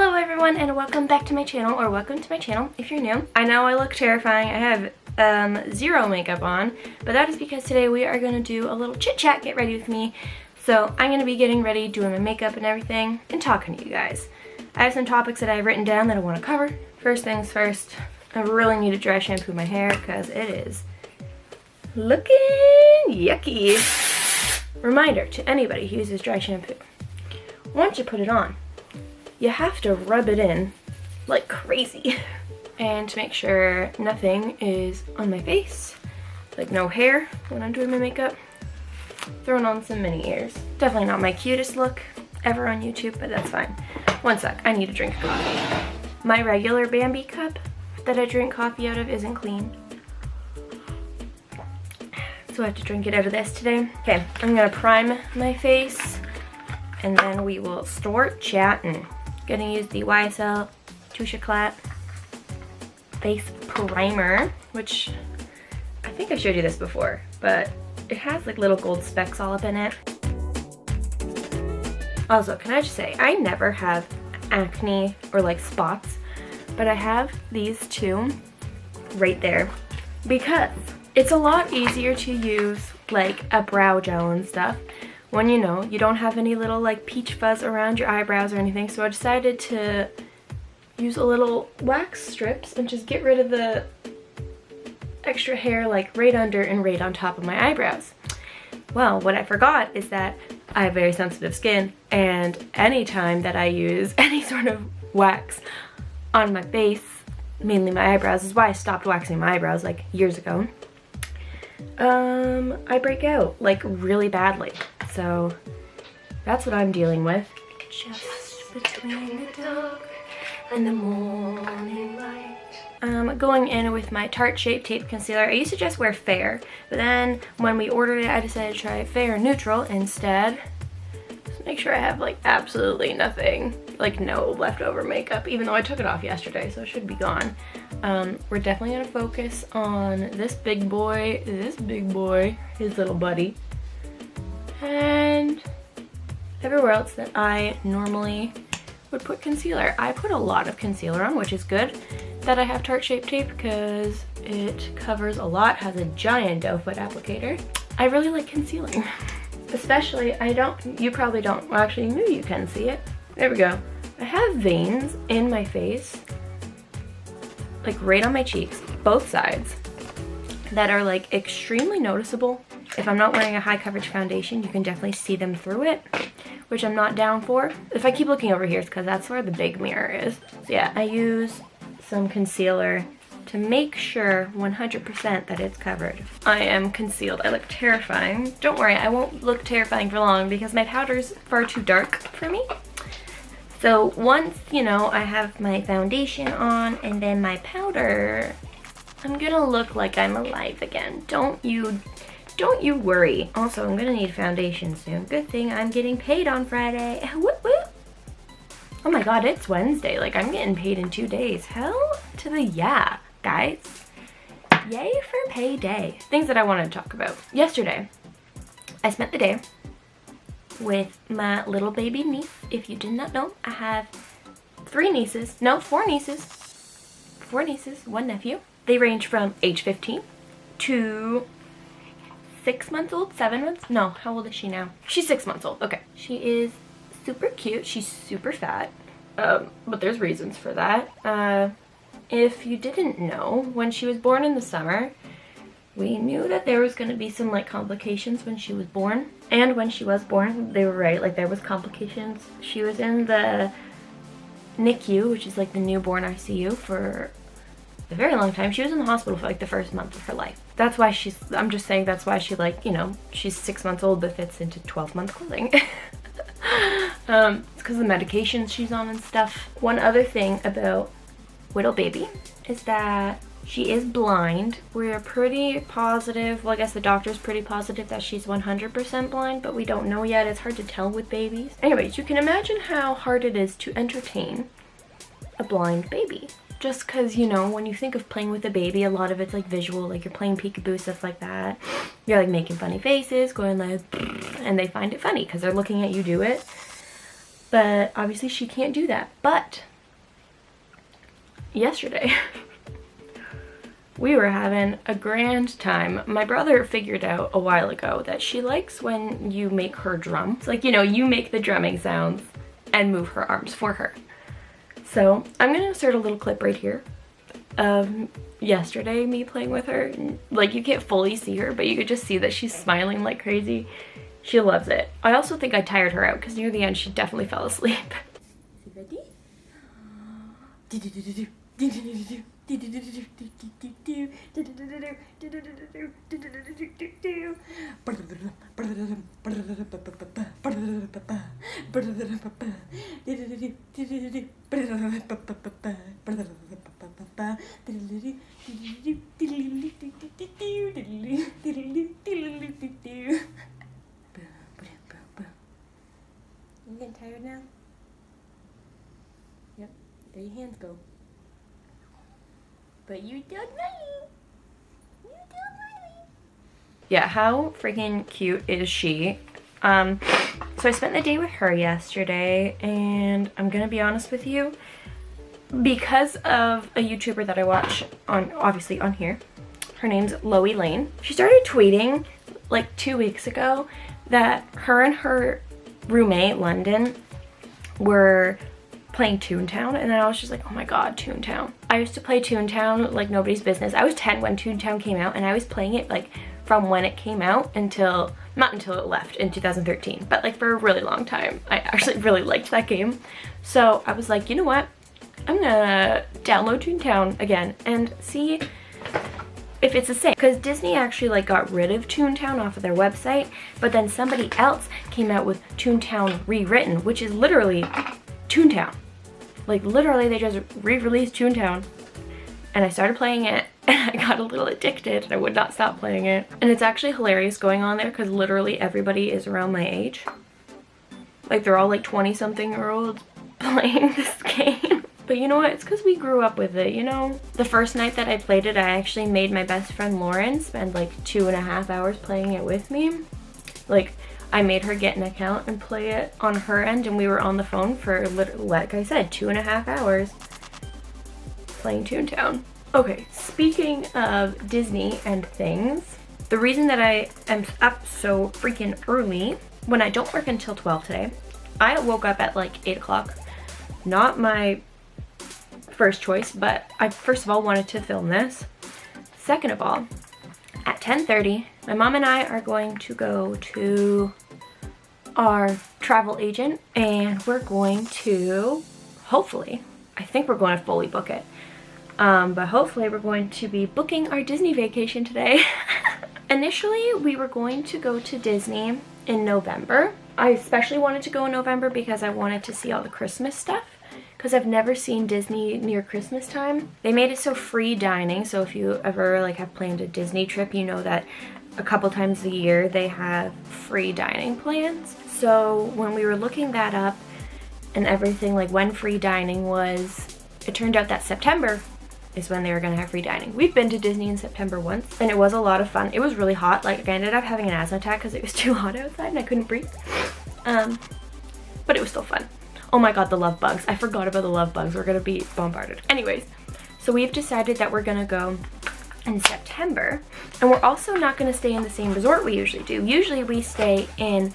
Hello everyone and welcome back to my channel, or welcome to my channel if you're new. I know I look terrifying. I have zero makeup on, but that is because today we are going to do a little chit chat, get ready with me. So I'm going to be getting ready, doing my makeup and everything, and talking to you guys. I have some topics that I've written down that I want to cover. First things first, I really need to dry shampoo my hair because it is looking yucky. Reminder to anybody who uses dry shampoo. Once you put it on, you have to rub it in like crazy. And to make sure nothing is on my face, like no hair when I'm doing my makeup, throwing on some mini ears. Definitely not my cutest look ever on YouTube, but that's fine. One sec, I need to drink coffee. My regular Bambi cup that I drink coffee out of isn't clean, so I have to drink it out of this today. Okay, I'm gonna prime my face and then we will start chatting. Gonna use the YSL Touche Éclat face primer, which I think I showed you this before, but it has like little gold specks all up in it. Also, can I just say, I never have acne or like spots, but I have these two right there because it's a lot easier to use like a brow gel and stuff when you know you don't have any little like peach fuzz around your eyebrows or anything. So I decided to use a little wax strips and just get rid of the extra hair like right under and right on top of my eyebrows. Well, what I forgot is that I have very sensitive skin, and anytime that I use any sort of wax on my face, mainly my eyebrows, is why I stopped waxing my eyebrows like years ago, I break out like really badly. So that's what I'm dealing with. Just between the dark and the morning light. Going in with my Tarte Shape Tape Concealer. I used to just wear Fair, but then when we ordered it, I decided to try Fair Neutral instead. Just make sure I have like absolutely nothing, like no leftover makeup, even though I took it off yesterday, so it should be gone. We're definitely gonna focus on this big boy, his little buddy, and everywhere else that I normally would put concealer. I put a lot of concealer on, which is good that I have Tarte Shape Tape because it covers a lot, has a giant doe foot applicator. I really like concealing. Especially, you probably don't, well actually maybe you can see it. There we go. I have veins in my face, like right on my cheeks, both sides, that are like extremely noticeable. If I'm not wearing a high coverage foundation, you can definitely see them through it, which I'm not down for. If I keep looking over here, it's because that's where the big mirror is. So yeah, I use some concealer to make sure 100% that it's covered. I am concealed. I look terrifying. Don't worry, I won't look terrifying for long because my powder's far too dark for me. So once, you know, I have my foundation on and then my powder, I'm gonna look like I'm alive again. Don't you worry. Also, I'm gonna need foundation soon. Good thing I'm getting paid on Friday. Whoop, whoop. Oh my god, it's Wednesday. Like, I'm getting paid in 2 days. Hell to the yeah, guys. Yay for payday. Things that I wanted to talk about. Yesterday, I spent the day with my little baby niece. If you did not know, I have four nieces, 1 nephew. They range from age 15 to 6 months old, 7 months? No, how old is she now? She's 6 months old, okay. She is super cute, she's super fat, but there's reasons for that. If you didn't know, when she was born in the summer, we knew that there was gonna be some like complications when she was born. And when she was born, they were right, like there was complications. She was in the NICU, which is like the newborn ICU, for a very long time. She was in the hospital for like the first month of her life. That's why I'm just saying that's why she, like, you know, she's 6 months old but fits into 12-month clothing. It's because of the medications she's on and stuff. One other thing about little baby is that she is blind. We're pretty positive, well I guess the doctor's pretty positive that she's 100% blind, but we don't know yet. It's hard to tell with babies. Anyways, you can imagine how hard it is to entertain a blind baby. Just because, you know, when you think of playing with a baby, a lot of it's like visual, like you're playing peekaboo, stuff like that. You're like making funny faces, going like, and they find it funny because they're looking at you do it. But obviously she can't do that. But yesterday. We were having a grand time. My brother figured out a while ago that she likes when you make her drum. It's like, you know, you make the drumming sounds and move her arms for her. So I'm gonna insert a little clip right here of yesterday me playing with her. Like, you can't fully see her, but you could just see that she's smiling like crazy. She loves it. I also think I tired her out because near the end she definitely fell asleep. Ready? You getting tired now? Yep, there your hands go. But you done right. You done right. Yeah, how freaking cute is she? So I spent the day with her yesterday, and I'm gonna be honest with you, because of a YouTuber that I watch on, obviously on here, her name's Loey Lane. She started tweeting like 2 weeks ago that her and her roommate, London, were playing Toontown, and I was just like, oh my god, Toontown. I used to play Toontown like nobody's business. I was 10 when Toontown came out, and I was playing it like from when it came out until, not until it left in 2013, but like for a really long time. I actually really liked that game. So I was like, you know what? I'm gonna download Toontown again and see if it's the same. Because Disney actually like got rid of Toontown off of their website, but then somebody else came out with Toontown Rewritten, which is literally Toontown. Like literally they just re-released Toontown, and I started playing it and I got a little addicted and I would not stop playing it. And it's actually hilarious going on there because literally everybody is around my age. Like they're all like 20-something-year-olds playing this game. But you know what? It's because we grew up with it, you know? The first night that I played it, I actually made my best friend Lauren spend like 2.5 hours playing it with me. Like, I made her get an account and play it on her end, and we were on the phone for, like I said, 2.5 hours playing Toontown. Okay, speaking of Disney and things, the reason that I am up so freaking early, when I don't work until 12 today, I woke up at like 8 o'clock. Not my first choice, but I first of all wanted to film this. Second of all, at 10:30, my mom and I are going to go to our travel agent, and we're going to, hopefully, I think we're going to fully book it, but hopefully we're going to be booking our Disney vacation today. Initially, we were going to go to Disney in November. I especially wanted to go in November because I wanted to see all the Christmas stuff, because I've never seen Disney near Christmas time. They made it so free dining, so if you ever like have planned a Disney trip, you know that a couple times a year they have free dining plans. So when we were looking that up and everything, like when free dining was, it turned out that September is when they were gonna have free dining. We've been to Disney in September once, and it was a lot of fun. It was really hot. Like, I ended up having an asthma attack because it was too hot outside and I couldn't breathe. But it was still fun. Oh my god, the love bugs. I forgot about the love bugs. We're gonna be bombarded. Anyways, so we've decided that we're gonna go in September, and we're also not gonna stay in the same resort we usually do. Usually we stay in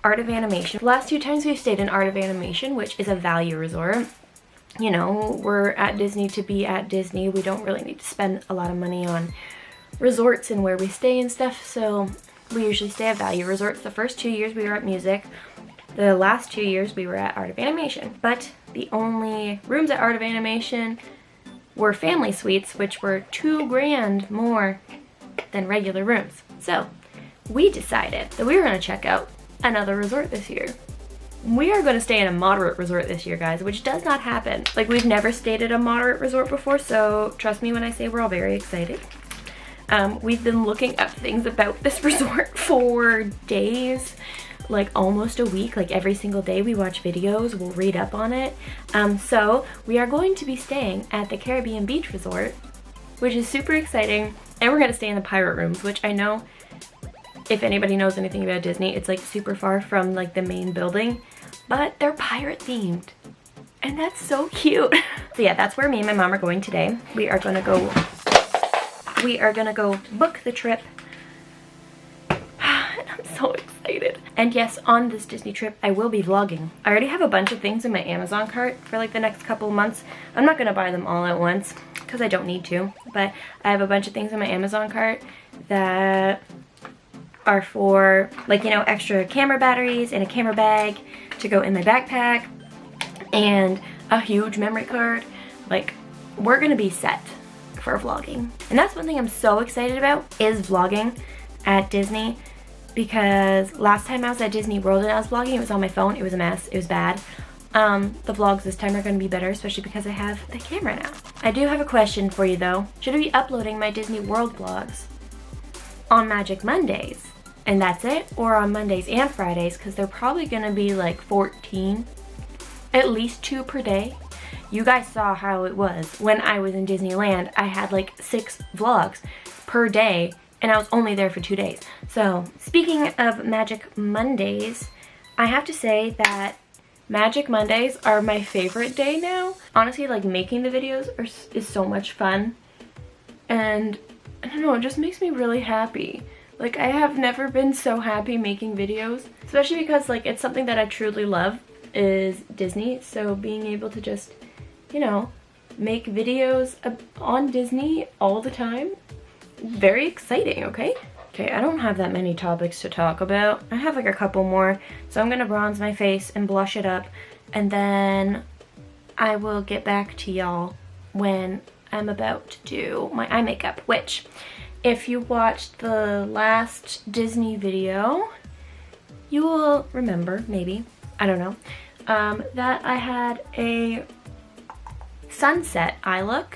Art of Animation. The last 2 times we've stayed in Art of Animation, which is a value resort. You know, we're at Disney to be at Disney. We don't really need to spend a lot of money on resorts and where we stay and stuff, so we usually stay at value resorts. The first 2 years we were at Music. The last 2 years we were at Art of Animation, but the only rooms at Art of Animation were family suites, which were $2 grand more than regular rooms. So we decided that we were gonna check out another resort this year. We are gonna stay in a moderate resort this year, guys, which does not happen. Like, we've never stayed at a moderate resort before, so trust me when I say we're all very excited. We've been looking up things about this resort for days, like almost a week. Like every single day we watch videos, we'll read up on it. So we are going to be staying at the Caribbean Beach Resort, which is super exciting, and we're gonna stay in the pirate rooms, which I know if anybody knows anything about Disney, it's like super far from like the main building, but they're pirate themed And that's so cute. So yeah, that's where me and my mom are going today. We are gonna go book the trip. And I'm so excited. And yes, on this Disney trip, I will be vlogging. I already have a bunch of things in my Amazon cart for like the next couple of months. I'm not gonna buy them all at once because I don't need to, but I have a bunch of things in my Amazon cart that are for, like, you know, extra camera batteries and a camera bag to go in my backpack and a huge memory card. Like, we're gonna be set for vlogging. And that's one thing I'm so excited about, is vlogging at Disney, because last time I was at Disney World and I was vlogging, it was on my phone. It was a mess. It was bad. The vlogs this time are going to be better, especially because I have the camera now. I do have a question for you though. Should I be uploading my Disney World vlogs on Magic Mondays and that's it, or on Mondays and Fridays, because they're probably going to be like 14, at least 2 per day. You guys saw how it was when I was in Disneyland. I had like 6 vlogs per day and I was only there for 2 days. So speaking of Magic Mondays, I have to say that Magic Mondays are my favorite day now. Honestly, like, making the videos is so much fun, and I don't know, it just makes me really happy. Like, I have never been so happy making videos, especially because, like, it's something that I truly love, is Disney. So being able to just, you know, make videos on Disney all the time, very exciting. Okay, I don't have that many topics to talk about. I have like a couple more, so I'm gonna bronze my face and blush it up, and then I will get back to y'all when I'm about to do my eye makeup, which, if you watched the last Disney video, you will remember, maybe, I don't know, that I had a sunset eye look,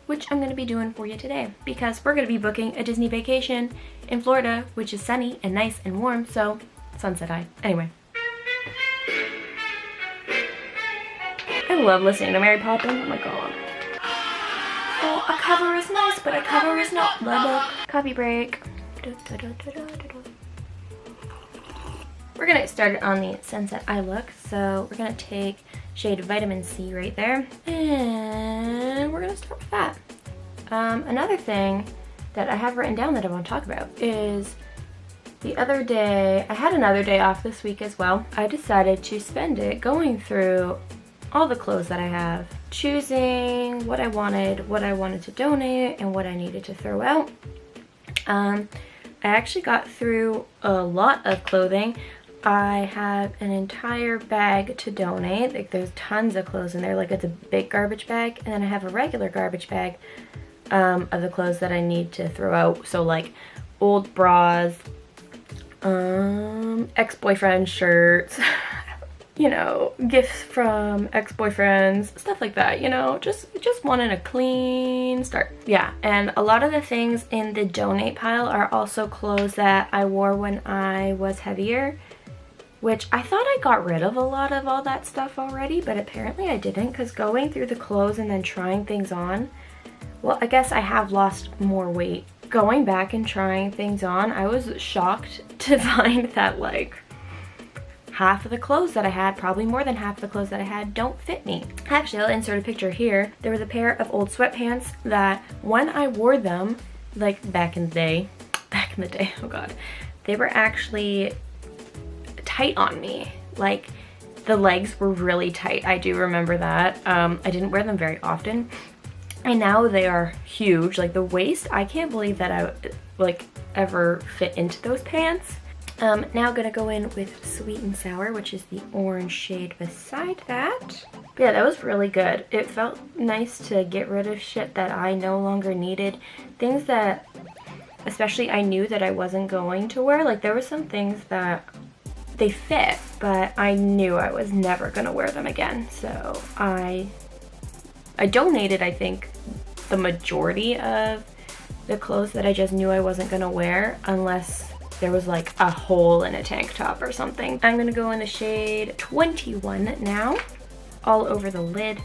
which I'm going to be doing for you today, because we're going to be booking a Disney vacation in Florida, which is sunny and nice and warm, so sunset eye. Anyway. I love listening to Mary Poppins, oh my god. Oh, a cover is nice, but a cover is not the book. Coffee break. We're going to get started on the sunset eye look, so we're going to take shade Vitamin C right there, and we're going to start with that. Another thing that I have written down that I want to talk about is the other day, I had another day off this week as well. I decided to spend it going through all the clothes that I have, choosing what I wanted to donate and what I needed to throw out. I actually got through a lot of clothing. I have an entire bag to donate. Like, there's tons of clothes in there. Like, it's a big garbage bag, and then I have a regular garbage bag of the clothes that I need to throw out. So like old bras, ex-boyfriend shirts, you know, gifts from ex-boyfriends, stuff like that, you know, just wanting a clean start. Yeah, and a lot of the things in the donate pile are also clothes that I wore when I was heavier, which I thought I got rid of a lot of all that stuff already, but apparently I didn't, because going through the clothes and then trying things on, well, I guess I have lost more weight. Going back and trying things on, I was shocked to find that like half of the clothes that I had, probably more than half of the clothes that I had, don't fit me. Actually, I'll insert a picture here. There was a pair of old sweatpants that when I wore them, like back in the day, oh god, they were actually tight on me. Like, the legs were really tight. I do remember that. I didn't wear them very often, and now they are huge. Like, the waist, I can't believe that I like ever fit into those pants. Now gonna go in with Sweet and Sour, which is the orange shade beside that. But yeah, that was really good. It felt nice to get rid of shit that I no longer needed. Things that, especially, I knew that I wasn't going to wear. Like, there were some things that they fit, but I knew I was never gonna wear them again. So I donated, I think, the majority of the clothes that I just knew I wasn't gonna wear, unless there was like a hole in a tank top or something. I'm gonna go in the shade 21 now, all over the lid.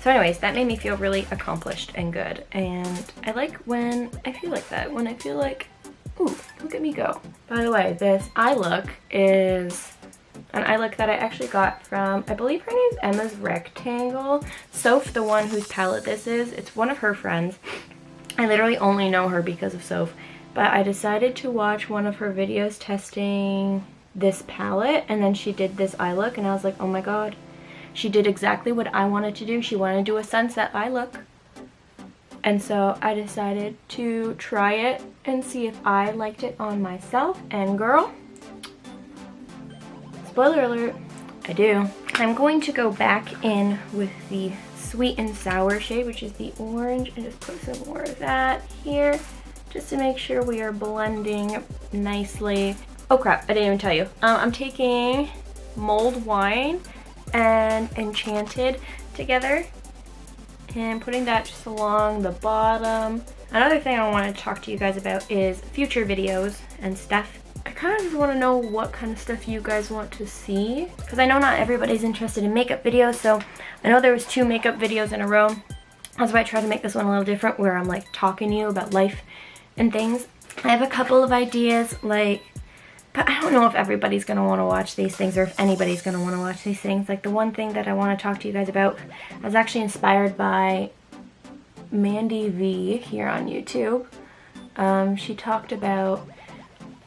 So anyways, that made me feel really accomplished and good, and I like when I feel like that, when I feel like Ooh, look at me go. By the way, this eye look is an eye look that I actually got from, I believe her name's Emma's Rectangle. Soph, the one whose palette this is, it's one of her friends. I literally only know her because of Soph. But I decided to watch one of her videos testing this palette, and then she did this eye look, and I was like, oh my god. She did exactly what I wanted to do. She wanted to do a sunset eye look. And so I decided to try it and see if I liked it on myself. And girl, spoiler alert, I do. I'm going to go back in with the sweet and sour shade, which is the orange, and just put some more of that here, just to make sure we are blending nicely. Oh crap, I didn't even tell you. I'm taking Mulled Wine and Enchanted together and putting that just along the bottom. Another thing I want to talk to you guys about is future videos and stuff. I kind of just want to know what kind of stuff you guys want to see, because I know not everybody's interested in makeup videos. So I know there was 2 makeup videos in a row. That's why I tried to make this one a little different, where I'm like talking to you about life and things. I have a couple of ideas, like, but I don't know if everybody's going to want to watch these things, or if anybody's going to want to watch these things. Like the one thing that I want to talk to you guys about, I was actually inspired by Mandy V here on YouTube. She talked about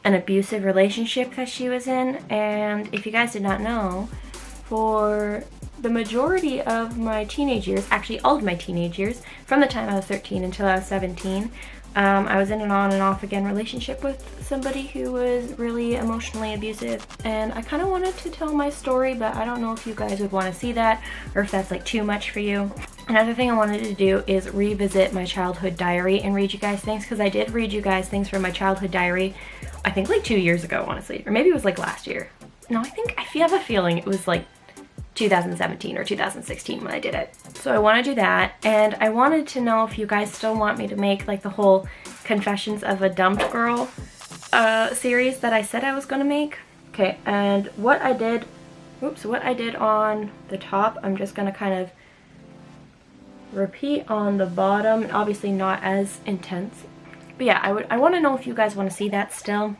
an abusive relationship that she was in, and if you guys did not know, for the majority of my teenage years, actually all of my teenage years, from the time I was 13 until I was 17, I was in an on and off again relationship with somebody who was really emotionally abusive, and I kind of wanted to tell my story, but I don't know if you guys would want to see that, or if that's like too much for you. Another thing I wanted to do is revisit my childhood diary and read you guys things, because I did read you guys things from my childhood diary, I think like 2 years ago, honestly, or maybe it was like last year. No, I have a feeling it was like 2017 or 2016 when I did it. So I want to do that, and I wanted to know if you guys still want me to make like the whole Confessions of a Dumped Girl series that I said I was going to make. Okay, and what I did on the top, I'm just going to kind of repeat on the bottom, and obviously not as intense. But yeah, I want to know if you guys want to see that still,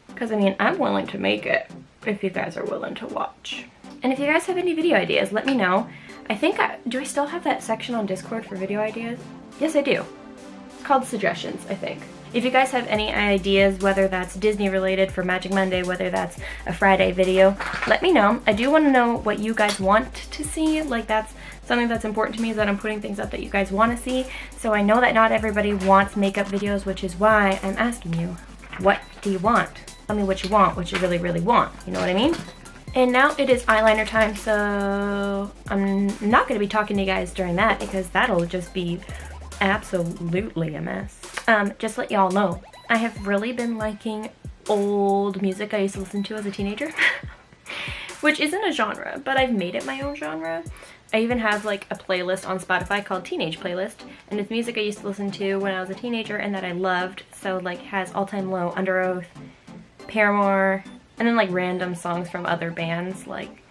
because I mean, I'm willing to make it if you guys are willing to watch. And if you guys have any video ideas, let me know. I think, do I still have that section on Discord for video ideas? Yes, I do. It's called Suggestions, I think. If you guys have any ideas, whether that's Disney related for Magic Monday, whether that's a Friday video, let me know. I do want to know what you guys want to see. Like, that's something that's important to me, is that I'm putting things up that you guys want to see. So I know that not everybody wants makeup videos, which is why I'm asking you, what do you want? Tell me what you want, what you really, really want. You know what I mean? And now it is eyeliner time, so I'm not going to be talking to you guys during that, because that'll just be absolutely a mess. Just let y'all know, I have really been liking old music I used to listen to as a teenager, which isn't a genre, but I've made it my own genre. I even have like a playlist on Spotify called Teenage Playlist, and it's music I used to listen to when I was a teenager and that I loved. So like has All Time Low, Under Oath, Paramore, and then like random songs from other bands. Like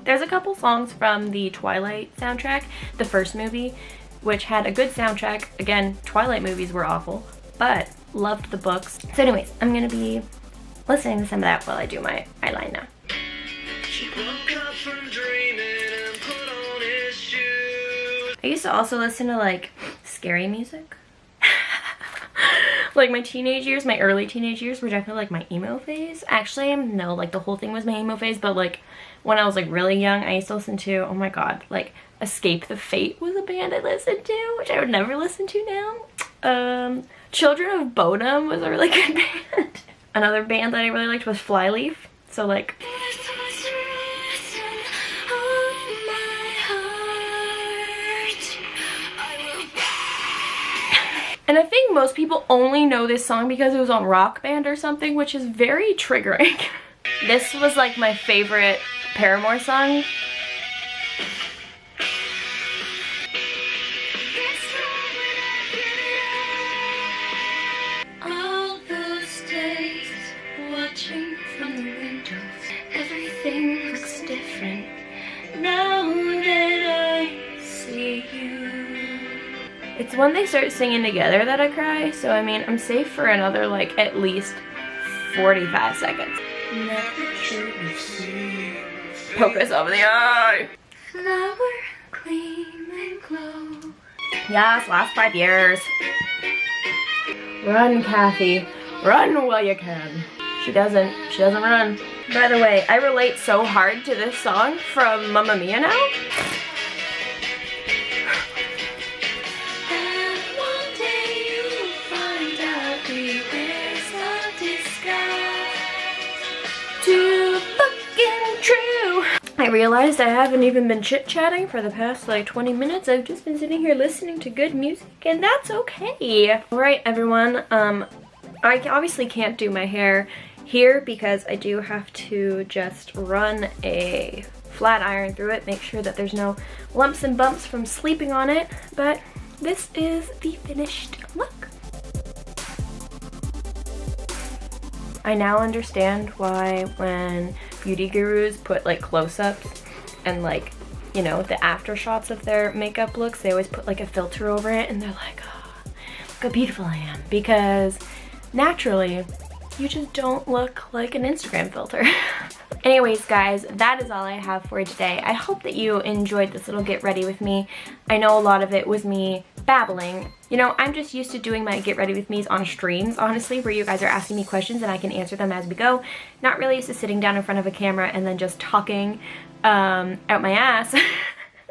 there's a couple songs from the Twilight soundtrack, the first movie, which had a good soundtrack. Again, Twilight movies were awful, but loved the books. So anyways, I'm gonna be listening to some of that while I do my eyeliner. She woke up from dreaming and put on his shoes. I used to also listen to like scary music. Like my teenage years, my early teenage years were definitely like my emo phase. Actually, no, like the whole thing was my emo phase, but like when I was like really young, I used to listen to, oh my god, like Escape the Fate was a band I listened to, which I would never listen to now. Children of Bodom was a really good band. Another band that I really liked was Flyleaf. So like and I think most people only know this song because it was on Rock Band or something, which is very triggering. This was like my favorite Paramore song. All those days watching from the windows, everything looks different now that I see you. It's when they start singing together that I cry, so I mean, I'm safe for another like at least 45 seconds. Poke myself in the eye. Flower, gleam and glow. Yes, last 5 years. Run, Kathy. Run while you can. She doesn't run. By the way, I relate so hard to this song from Mamma Mia now. And one day you'll find out bewhere's the disguise. Too fucking true. I realized I haven't even been chit-chatting for the past like 20 minutes. I've just been sitting here listening to good music, and that's okay. Alright everyone, I obviously can't do my hair here because I do have to just run a flat iron through it, make sure that there's no lumps and bumps from sleeping on it, but this is the finished look. I now understand why when beauty gurus put like close-ups and like, you know, the after shots of their makeup looks, they always put like a filter over it and they're like, oh, look how beautiful I am, because naturally you just don't look like an Instagram filter. Anyways guys, that is all I have for today. I hope that you enjoyed this little get ready with me. I know a lot of it was me babbling. You know, I'm just used to doing my get ready with me's on streams, honestly, where you guys are asking me questions and I can answer them as we go. Not really used to sitting down in front of a camera and then just talking out my ass.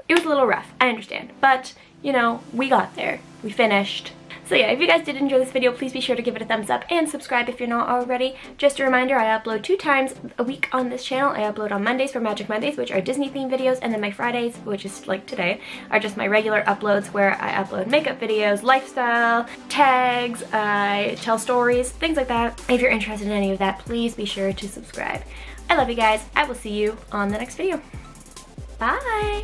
It was a little rough, I understand. But, you know, we got there. We finished. So yeah, if you guys did enjoy this video, please be sure to give it a thumbs up and subscribe if you're not already. Just a reminder, I upload 2 times a week on this channel. I upload on Mondays for Magic Mondays, which are Disney themed videos, and then my Fridays, which is like today, are just my regular uploads where I upload makeup videos, lifestyle, tags, I tell stories, things like that. If you're interested in any of that, please be sure to subscribe. I love you guys. I will see you on the next video. Bye!